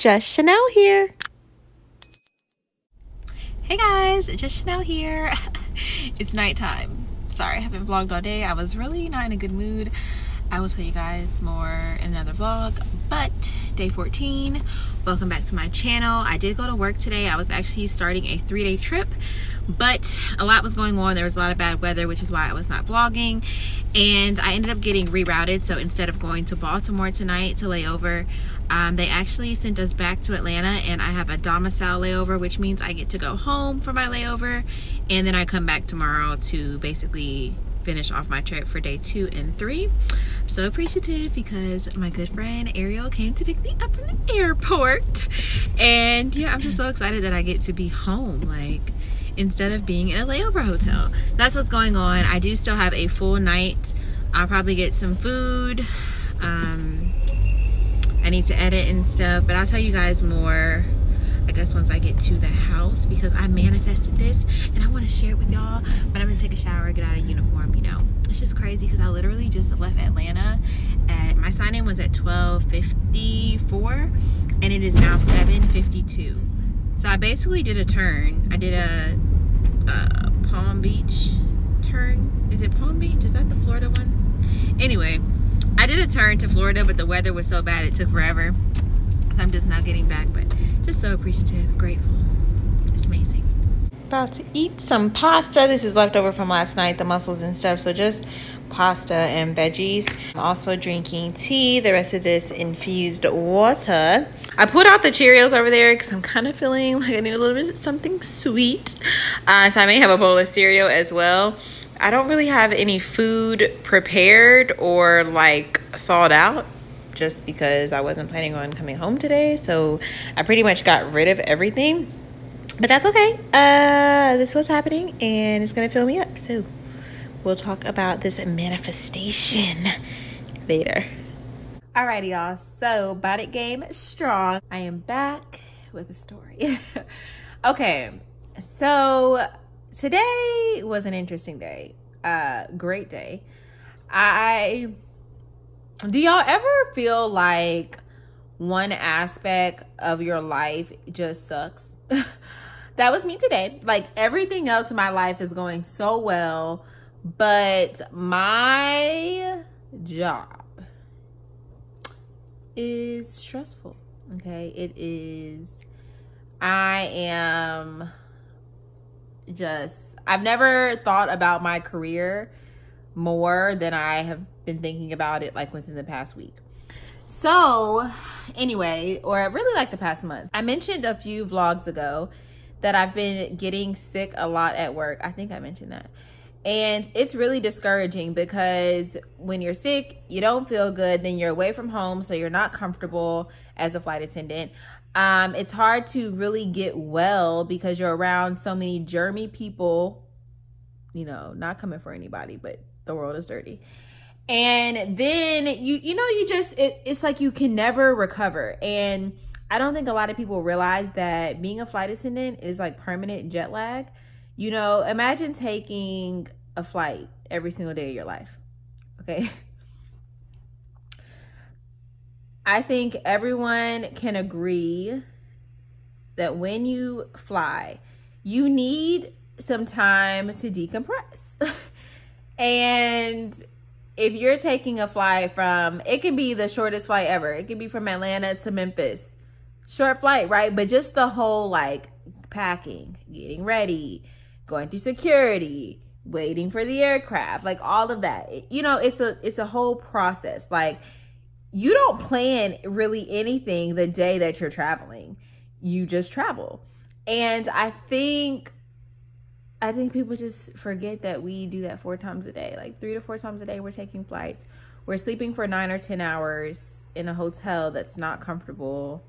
Just Chanel here. Hey guys, just Chanel here. It's nighttime. Sorry, I haven't vlogged all day. I was really not in a good mood. I will tell you guys more in another vlog, but day 14. Welcome back to my channel. I did go to work today. I was actually starting a 3-day trip, but a lot was going on. There was a lot of bad weather, which is why I was not vlogging, and I ended up getting rerouted. So instead of going to Baltimore tonight to lay over, they actually sent us back to Atlanta, and I have a domicile layover, which means I get to go home for my layover, and then I come back tomorrow to basically finish off my trip for day 2 and 3. So appreciative because my good friend Ariel came to pick me up from the airport, and yeah, I'm just so excited that I get to be home, like, instead of being in a layover hotel. That's what's going on. I do still have a full night. I'll probably get some food. I need to edit and stuff, but I'll tell you guys more, I guess, once I get to the house, because I manifested this and I want to share it with y'all. But I'm gonna take a shower, get out of uniform, you know. It's just crazy because I literally just left Atlanta at, my sign-in was at 12:54 and it is now 7:52. So I basically did a turn. I did a Palm Beach turn. Is it Palm Beach? Is that the Florida one? Anyway, I did a turn to Florida, but the weather was so bad it took forever. So I'm just now getting back, but just so appreciative, grateful. It's amazing. About to eat some pasta. This is leftover from last night, the mussels and stuff. So just pasta and veggies. I'm also drinking tea. The rest of this infused water. I put out the Cheerios over there because I'm kind of feeling like I need a little bit of something sweet. So I may have a bowl of cereal as well. I don't really have any food prepared or like thawed out, just because I wasn't planning on coming home today. So I pretty much got rid of everything, but that's okay. This is what's happening and it's gonna fill me up. So we'll talk about this manifestation later. Alrighty y'all, so bonnet game strong. I am back with a story. Okay, so today was an interesting day. Great day. Do y'all ever feel like one aspect of your life just sucks? That was me today. Like, everything else in my life is going so well, but my job is stressful. Okay, it is. I've never thought about my career more than I have been thinking about it, like, within the past week. So anyway, or really like the past month, I mentioned a few vlogs ago that I've been getting sick a lot at work. I think I mentioned that. And it's really discouraging because when you're sick, you don't feel good, then you're away from home, so you're not comfortable as a flight attendant. It's hard to really get well because you're around so many germy people, you know, not coming for anybody, but the world is dirty. And then it's like you can never recover. And I don't think a lot of people realize that being a flight attendant is like permanent jet lag. You know, imagine taking a flight every single day of your life. Okay. I think everyone can agree that when you fly, you need some time to decompress. And if you're taking a flight from, it can be the shortest flight ever. It can be from Atlanta to Memphis. Short flight, right? But just the whole, like, packing, getting ready, going through security, waiting for the aircraft, like all of that. You know, it's a whole process. Like, you don't plan really anything the day that you're traveling. You just travel. And I think people just forget that we do that 4 times a day. Like 3 to 4 times a day, we're taking flights. We're sleeping for 9 or 10 hours in a hotel that's not comfortable.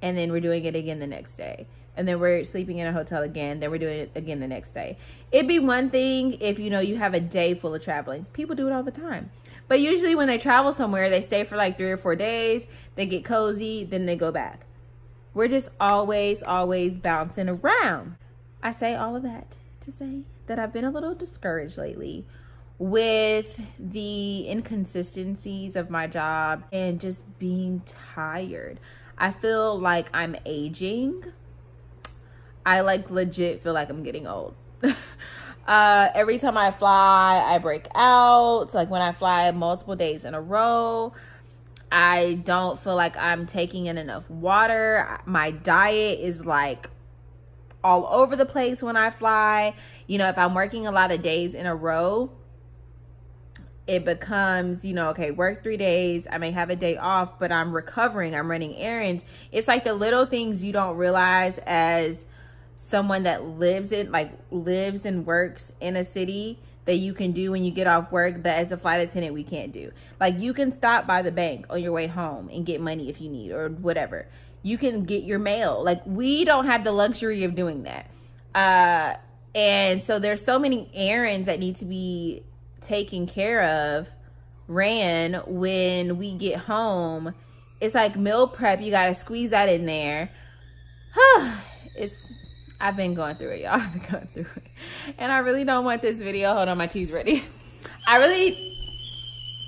And then we're doing it again the next day. And then we're sleeping in a hotel again. Then we're doing it again the next day. It'd be one thing if, you know, you have a day full of traveling. People do it all the time. But usually when they travel somewhere, they stay for like 3 or 4 days. They get cozy, then they go back. We're just always bouncing around. I say all of that to say that I've been a little discouraged lately with the inconsistencies of my job and just being tired. I feel like I'm aging. I like legit feel like I'm getting old. Every time I fly, I break out. Like when I fly multiple days in a row, I don't feel like I'm taking in enough water. My diet is like all over the place when I fly. You know, if I'm working a lot of days in a row, it becomes, you know, okay, work 3 days, I may have a day off, but I'm recovering, I'm running errands. It's like the little things you don't realize as someone that lives and works in a city that you can do when you get off work that as a flight attendant we can't do. Like you can stop by the bank on your way home and get money if you need or whatever. You can get your mail. Like we don't have the luxury of doing that. And so there's so many errands that need to be taken care of, ran when we get home. It's like meal prep, you gotta squeeze that in there. I've been going through it, y'all. I've been going through it. And I really don't want this video. Hold on, my tea's ready.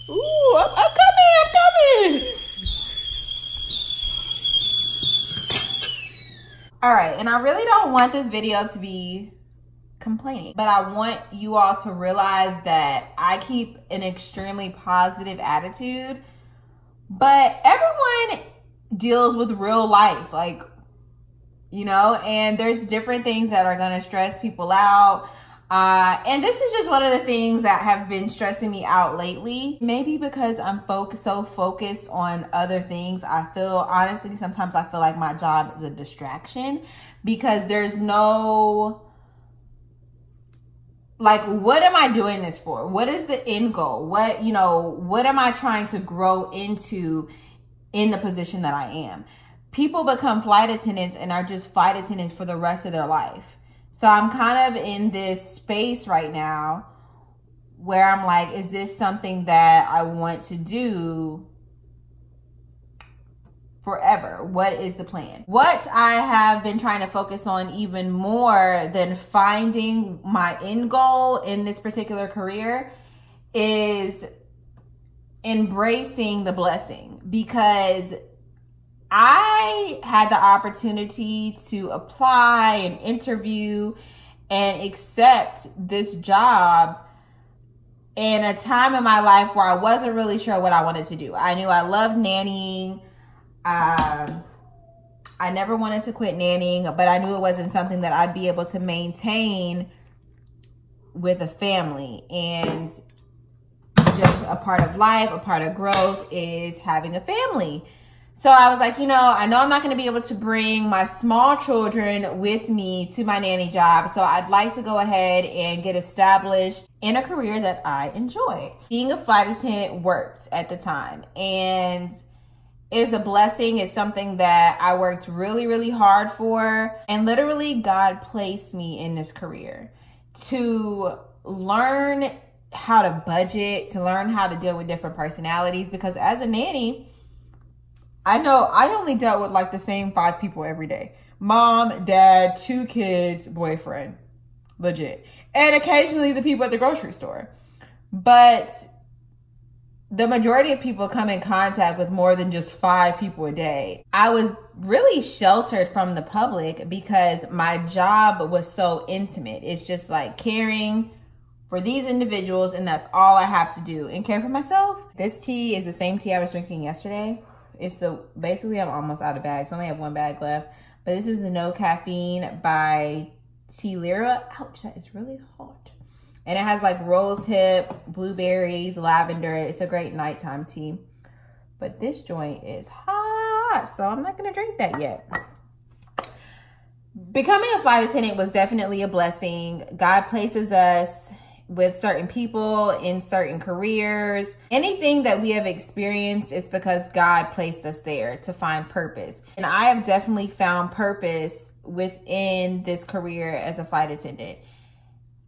Ooh, I'm coming. All right, and I really don't want this video to be complaining, but I want you all to realize that I keep an extremely positive attitude, but everyone deals with real life, like, you know, and there's different things that are going to stress people out. And this is just one of the things that have been stressing me out lately. Maybe because I'm so focused on other things. Honestly, sometimes I feel like my job is a distraction because there's no, like, what am I doing this for? What is the end goal? What am I trying to grow into in the position that I am? People become flight attendants and are just flight attendants for the rest of their life. So I'm kind of in this space right now where I'm like, is this something that I want to do forever? What is the plan? What I have been trying to focus on even more than finding my end goal in this particular career is embracing the blessing, because I had the opportunity to apply and interview and accept this job in a time in my life where I wasn't really sure what I wanted to do. I knew I loved nannying. I never wanted to quit nannying, but I knew it wasn't something that I'd be able to maintain with a family. And just a part of life, a part of growth is having a family. So I was like, I know I'm not going to be able to bring my small children with me to my nanny job. So I'd like to go ahead and get established in a career that I enjoy. Being a flight attendant worked at the time, and it's a blessing. It's something that I worked really, really hard for. And literally God placed me in this career to learn how to budget, to learn how to deal with different personalities, because as a nanny, I know I only dealt with like the same 5 people every day. Mom, dad, 2 kids, boyfriend, legit. And occasionally the people at the grocery store. But the majority of people come in contact with more than just 5 people a day. I was really sheltered from the public because my job was so intimate. It's just like caring for these individuals, and that's all I have to do, and care for myself. This tea is the same tea I was drinking yesterday. Basically I'm almost out of bags. I only have 1 bag left. But this is the No Caffeine by Tea Lira. Ouch, that is really hot. And it has like rose hip, blueberries, lavender. It's a great nighttime tea. But this joint is hot, so I'm not gonna drink that yet. Becoming a flight attendant was definitely a blessing. God places us with certain people in certain careers. Anything that we have experienced is because God placed us there to find purpose. And I have definitely found purpose within this career as a flight attendant.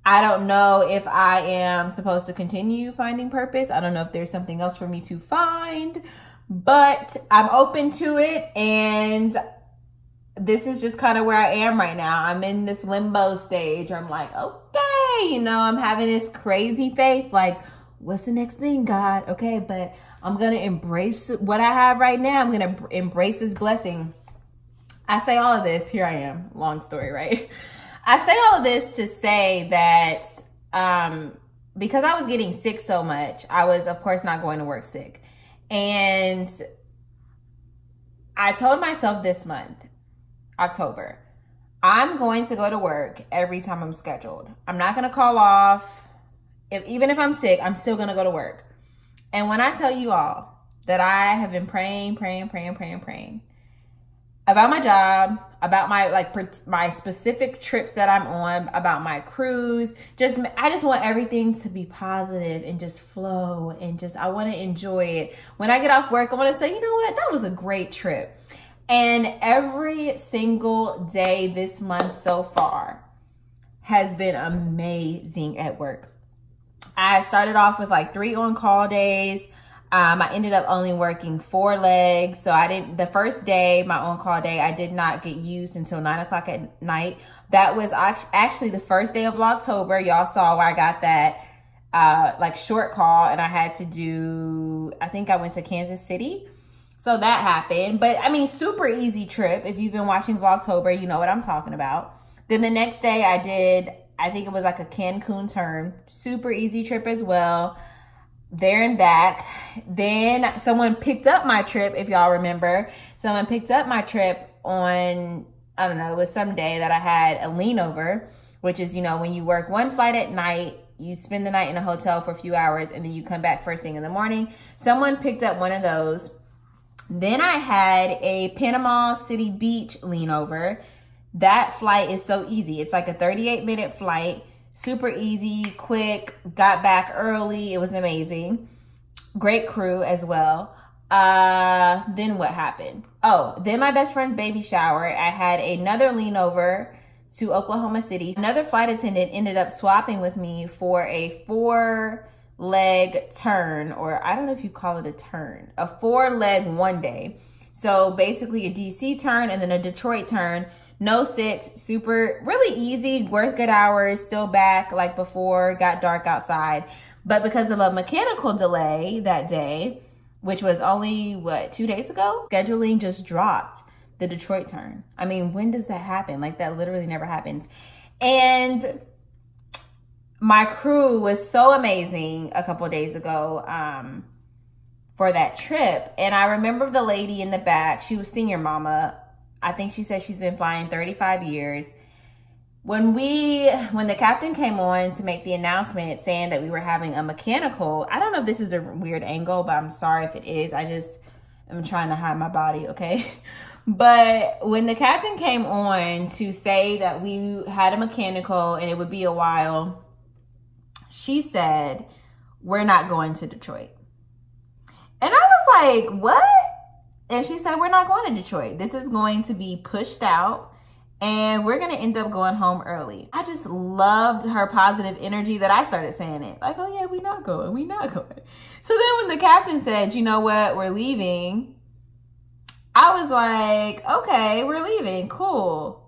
I don't know if I am supposed to continue finding purpose. I don't know if there's something else for me to find, but I'm open to it. And this is just kind of where I am right now. I'm in this limbo stage where I'm like, okay, I'm having this crazy faith. Like, what's the next thing, God? Okay, but I'm going to embrace what I have right now. I'm going to embrace this blessing. I say all of this. Here I am. Long story, right? I say all of this to say that because I was getting sick so much, I was, of course, not going to work sick. And I told myself this month, October, I'm going to go to work every time I'm scheduled. I'm not going to call off. Even if I'm sick, I'm still going to go to work. And when I tell you all that I have been praying about my job, about my specific trips that I'm on, about my cruise, I just want everything to be positive and just flow, and I want to enjoy it. When I get off work, I want to say, you know what, that was a great trip. And every single day this month so far has been amazing at work. I started off with like 3 on-call days. I ended up only working 4 legs. So the first day, my on-call day, I did not get used until 9 o'clock at night. That was actually the first day of vlogTober. Y'all saw where I got that like short call, and I had to do, I think I went to Kansas City. So that happened. But I mean, super easy trip. If you've been watching vlogTober, you know what I'm talking about. Then the next day I did, I think it was like a Cancun turn. Super easy trip as well. There and back. Then someone picked up my trip, if y'all remember. Someone picked up my trip on, I don't know, it was some day that I had a lean over, which is, you know, when you work one flight at night, you spend the night in a hotel for a few hours, and then you come back first thing in the morning. Someone picked up one of those. Then I had a Panama City Beach lean over. That flight is so easy. It's like a 38-minute flight. Super easy, quick, got back early. It was amazing. Great crew as well. Then what happened? Oh, then my best friend's baby shower. I had another lean over to Oklahoma City. Another flight attendant ended up swapping with me for a 4-leg turn, or I don't know if you call it a turn, a 4-leg one day. So basically a DC turn and then a Detroit turn. No sits, really easy, worth good hours, still back like before, got dark outside. But because of a mechanical delay that day, which was only, what, 2 days ago? Scheduling just dropped the Detroit turn. I mean, when does that happen? Like, that literally never happens. And my crew was so amazing a couple of days ago for that trip. And I remember the lady in the back, she was senior mama. I think she said she's been flying 35 years. When the captain came on to make the announcement saying that we were having a mechanical, I don't know if this is a weird angle, but I'm sorry if it is. I just am trying to hide my body, okay? But when the captain came on to say that we had a mechanical and it would be a while, she said, we're not going to Detroit. And I was like, what? And she said, we're not going to Detroit. This is going to be pushed out and we're going to end up going home early. I just loved her positive energy that I started saying it. Like, oh yeah, we're not going. So then when the captain said, you know what, we're leaving, I was like, okay, we're leaving. Cool.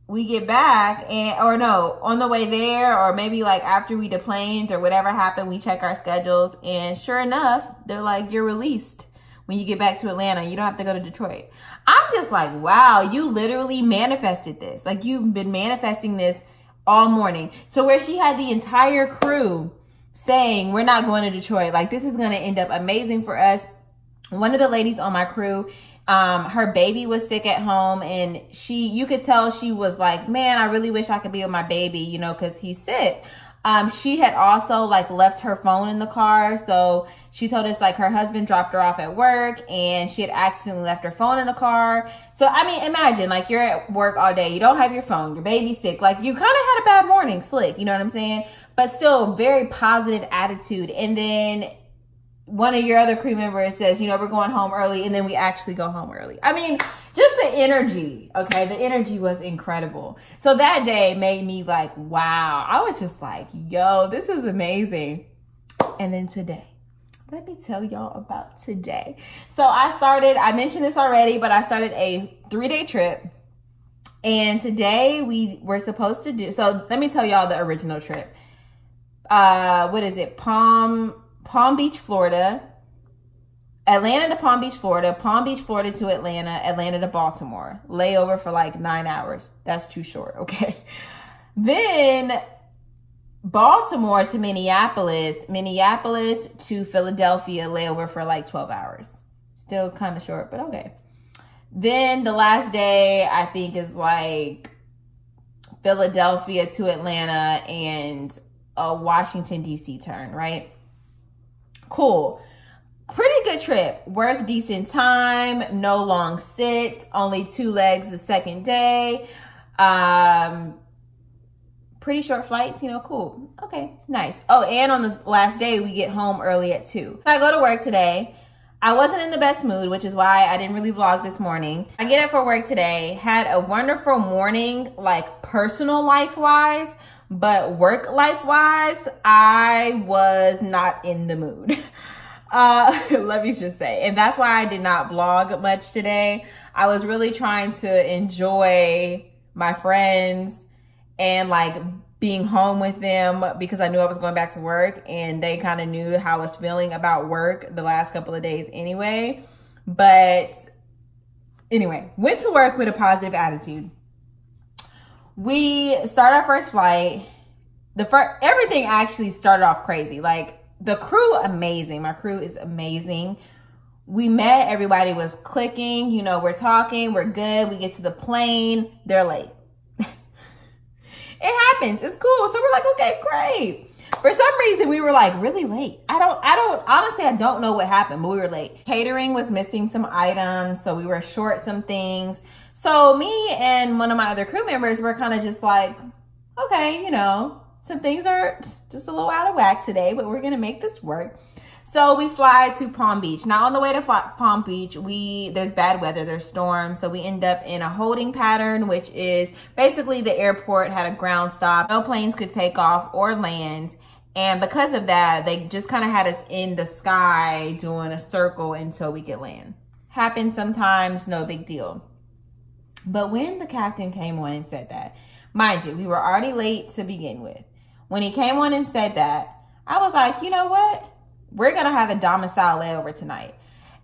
We get back or no, on the way there, or maybe like after we deplaned or whatever happened, we check our schedules. And sure enough, they're like, you're released. When you get back to Atlanta, you don't have to go to Detroit. I'm just like, wow, you literally manifested this. Like, you've been manifesting this all morning. So where she had the entire crew saying, we're not going to Detroit. Like, this is going to end up amazing for us. One of the ladies on my crew, her baby was sick at home, and you could tell she was like, man, I really wish I could be with my baby, you know, because he's sick. She had also like left her phone in the car. So she told us like her husband dropped her off at work and she had accidentally left her phone in the car. So, I mean, imagine like you're at work all day. You don't have your phone. Your baby's sick. Like, you kind of had a bad morning, slick. You know what I'm saying? But still very positive attitude. And then one of your other crew members says, you know, we're going home early. And then we actually go home early. I mean, just the energy, okay? The energy was incredible. So that day made me like, wow. I was just like, yo, this is amazing. And then today, let me tell y'all about today. So I mentioned this already, but I started a 3-day trip. And today we were supposed to do, so let me tell y'all the original trip. What is it? Palm Beach, Florida. Atlanta to Palm Beach, Florida to Atlanta, Atlanta to Baltimore. Layover for like 9 hours. That's too short, okay? Then Baltimore to Minneapolis, Minneapolis to Philadelphia, layover for like 12 hours. Still kind of short, but okay. Then the last day, I think, is like Philadelphia to Atlanta and a Washington, D.C. turn, right? Cool. Pretty good trip. Worth decent time. No long sits. Only 2 legs the second day. Pretty short flights, you know, cool. Okay, nice. Oh, and on the last day, we get home early at 2. I go to work today. I wasn't in the best mood, which is why I didn't really vlog this morning. I get up for work today. Had a wonderful morning, like personal life-wise, but work life-wise, I was not in the mood. Let me just say. And that's why I did not vlog much today. I was really trying to enjoy my friends and like being home with them because I knew I was going back to work, and they kind of knew how I was feeling about work the last couple of days anyway. But anyway, went to work with a positive attitude. We start our first flight. Everything actually started off crazy. Like, the crew, amazing. My crew is amazing. We met, everybody was clicking, you know, we're talking, we're good. We get to the plane, they're late. It happens, it's cool. So we're like, okay, great. For some reason, we were like really late. Honestly, I don't know what happened, but we were late. Catering was missing some items, so we were short some things. So me and one of my other crew members were kind of just like, okay, you know, some things are just a little out of whack today, but we're gonna make this work. So we fly to Palm Beach. Now on the way to Palm Beach, there's bad weather, there's storms. So we end up in a holding pattern, which is basically the airport had a ground stop. No planes could take off or land. And because of that, they just kind of had us in the sky doing a circle until we could land. Happens sometimes, no big deal. But when the captain came on and said that, mind you, we were already late to begin with. When he came on and said that, I was like, you know what? We're going to have a domicile layover tonight.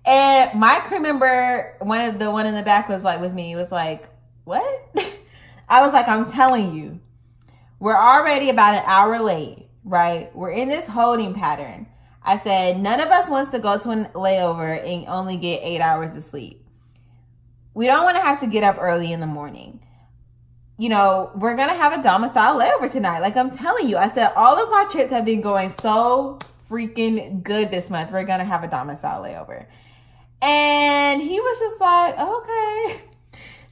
And my crew member, the one in the back was like with me, was like, what? I was like, I'm telling you, we're already about an hour late, right? We're in this holding pattern. I said, none of us wants to go to a layover and only get 8 hours of sleep. We don't want to have to get up early in the morning. You know, we're going to have a domicile layover tonight. Like I'm telling you, I said, all of my trips have been going so freaking good this month. We're going to have a domicile layover. And he was just like, okay.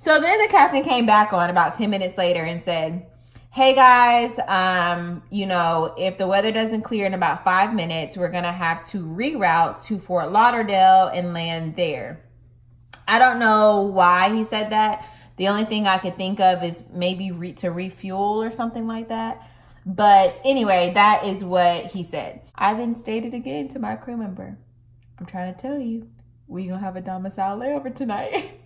So then the captain came back on about 10 minutes later and said, hey guys, you know, if the weather doesn't clear in about 5 minutes, we're going to have to reroute to Fort Lauderdale and land there. I don't know why he said that. The only thing I could think of is maybe to refuel or something like that. But anyway, that is what he said. I then stated again to my crew member, I'm trying to tell you, we gonna have a domicile layover tonight.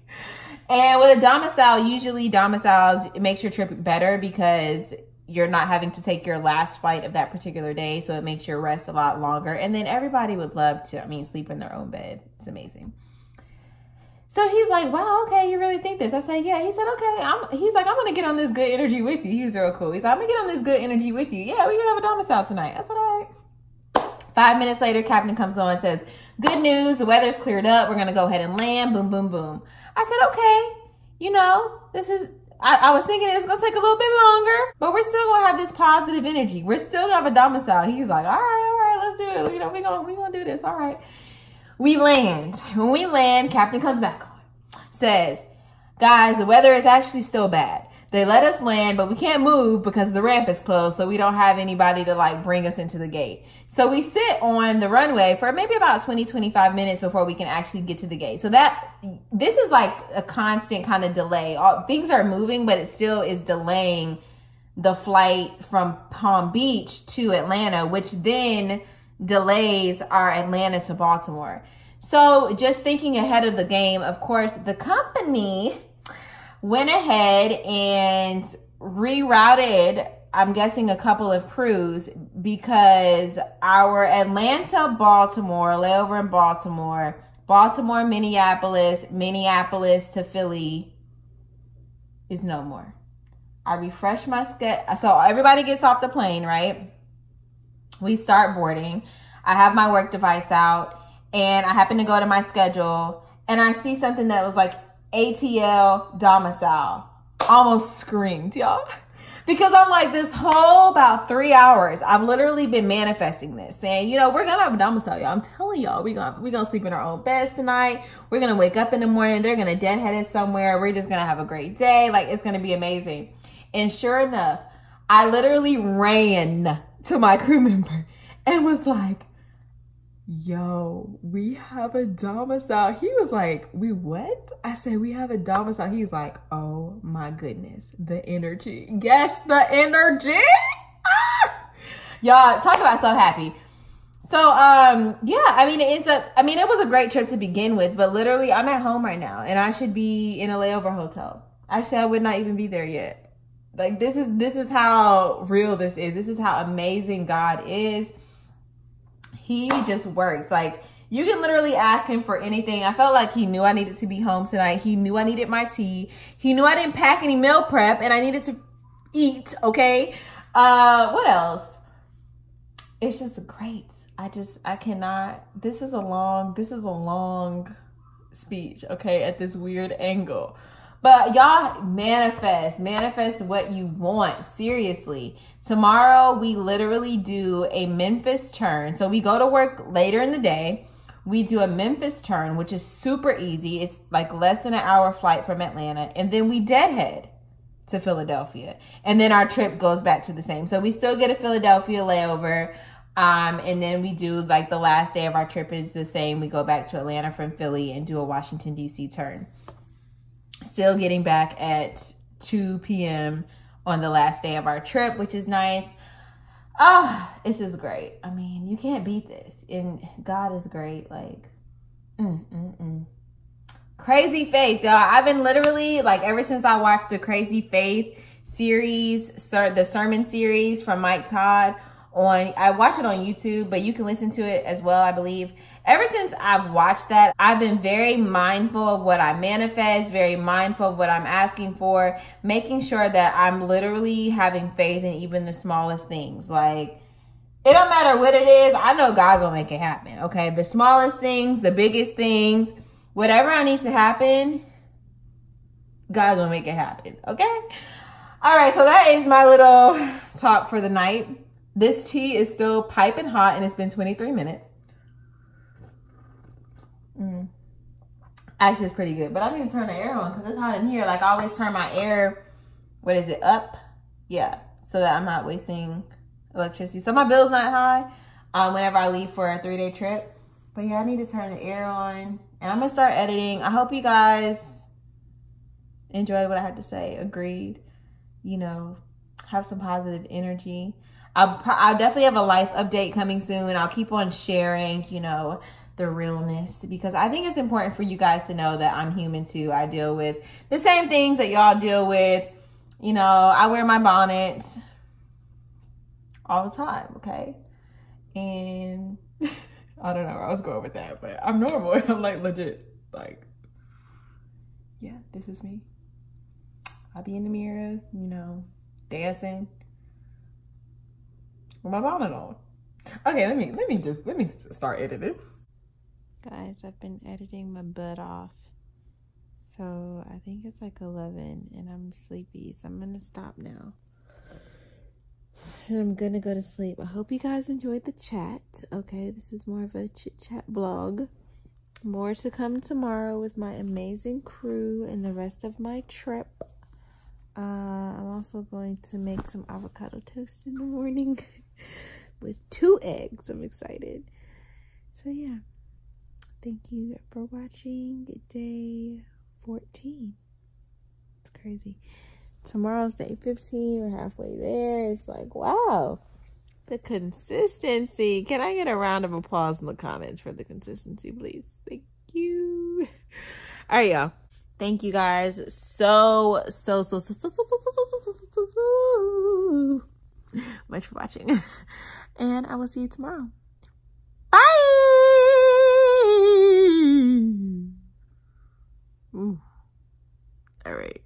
And with a domicile, usually domiciles, it makes your trip better because you're not having to take your last flight of that particular day. So it makes your rest a lot longer. And then everybody would love to, sleep in their own bed. It's amazing. So he's like, wow, okay, you really think this? I said, yeah. He said, okay. He's like, I'm going to get on this good energy with you. He's real cool. He's like, I'm going to get on this good energy with you. Yeah, we're going to have a domicile tonight. I said, all right. 5 minutes later, captain comes on and says, good news. The weather's cleared up. We're going to go ahead and land. Boom, boom, boom. I said, okay. You know, I was thinking it was going to take a little bit longer, but we're still going to have this positive energy. We're still going to have a domicile. He's like, all right, let's do it. You know, we're going to do this. All right. We land. When we land, captain comes back on. Says, guys, the weather is actually still bad. They let us land, but we can't move because the ramp is closed. So we don't have anybody to like bring us into the gate. So we sit on the runway for maybe about 20, 25 minutes before we can actually get to the gate. So this is like a constant kind of delay. Things are moving, but it still is delaying the flight from Palm Beach to Atlanta, which then delays our Atlanta to Baltimore. So just thinking ahead of the game, of course, the company went ahead and rerouted I'm guessing a couple of crews, because our Atlanta-Baltimore, layover in Baltimore, Baltimore-Minneapolis, Minneapolis to Philly is no more. I refresh my schedule. So everybody gets off the plane, right? We start boarding. I have my work device out, and I happen to go to my schedule, and I see something that was like ATL domicile. Almost screamed, y'all. Because I'm like, this whole about 3 hours, I've literally been manifesting this, saying, you know, we're gonna have a domicile, y'all. I'm telling y'all, we're gonna sleep in our own beds tonight. We're gonna wake up in the morning. They're gonna deadhead us somewhere. We're just gonna have a great day. Like, it's gonna be amazing. And sure enough, I literally ran to my crew member and was like, yo, we have a domicile. He was like, we what? I said, we have a domicile. He's like, oh my goodness, the energy. Yes, the energy. Ah! Y'all, talk about so happy. So, yeah, I mean, it was a great trip to begin with, but literally I'm at home right now and I should be in a layover hotel. Actually, I would not even be there yet. Like, this is how real this is. This is how amazing God is. He just works. Like, you can literally ask him for anything. I felt like he knew I needed to be home tonight. He knew I needed my tea. He knew I didn't pack any meal prep and I needed to eat, okay? What else? It's just great. I cannot, this is a long speech, okay, at this weird angle. But y'all, manifest what you want, seriously. Tomorrow, we literally do a Memphis turn. So we go to work later in the day. We do a Memphis turn, which is super easy. It's like less than an hour flight from Atlanta. And then we deadhead to Philadelphia. And then our trip goes back to the same. So we still get a Philadelphia layover. And then we do, like, the last day of our trip is the same. We go back to Atlanta from Philly and do a Washington, D.C. turn. Still getting back at 2 p.m. on the last day of our trip, which is nice. It's just great. I mean, you can't beat this. And God is great. Like, Crazy Faith, y'all. I've been literally, like, ever since I watched the Crazy Faith series, the sermon series from Mike Todd I watch it on YouTube, but you can listen to it as well, I believe. Ever since I've watched that, I've been very mindful of what I manifest, very mindful of what I'm asking for, making sure that I'm literally having faith in even the smallest things. Like, it don't matter what it is. I know God gonna make it happen, okay? The smallest things, the biggest things, whatever I need to happen, God gonna make it happen, okay? All right, so that is my little talk for the night. This tea is still piping hot and it's been 23 minutes. Actually, it's pretty good, but I need to turn the air on because it's hot in here. Like, I always turn my air, what is it, up? Yeah, so that I'm not wasting electricity. So my bill's not high whenever I leave for a 3-day trip. But yeah, I need to turn the air on and I'm gonna start editing. I hope you guys enjoyed what I had to say. Agreed. You know, have some positive energy. I'll definitely have a life update coming soon. I'll keep on sharing, you know, the realness, because I think it's important for you guys to know that I'm human too. I deal with the same things that y'all deal with. You know, I wear my bonnet all the time, okay? And I don't know where I was going with that, but I'm normal. I'm like legit, like, yeah, this is me. I'll be in the mirror, you know, dancing with my bonnet on. Okay, let me just start editing. Guys, I've been editing my butt off. So I think it's like 11 and I'm sleepy. So I'm gonna stop now. And I'm gonna go to sleep. I hope you guys enjoyed the chat. Okay, this is more of a chit chat vlog. More to come tomorrow with my amazing crew and the rest of my trip. I'm also going to make some avocado toast in the morning with 2 eggs. I'm excited. So yeah. Thank you for watching day 14. It's crazy. Tomorrow's day 15. We're halfway there. It's like, wow. The consistency. Can I get a round of applause in the comments for the consistency, please? Thank you. All right, y'all. Thank you guys so much for watching. And I will see you tomorrow. Bye! Ooh. All right.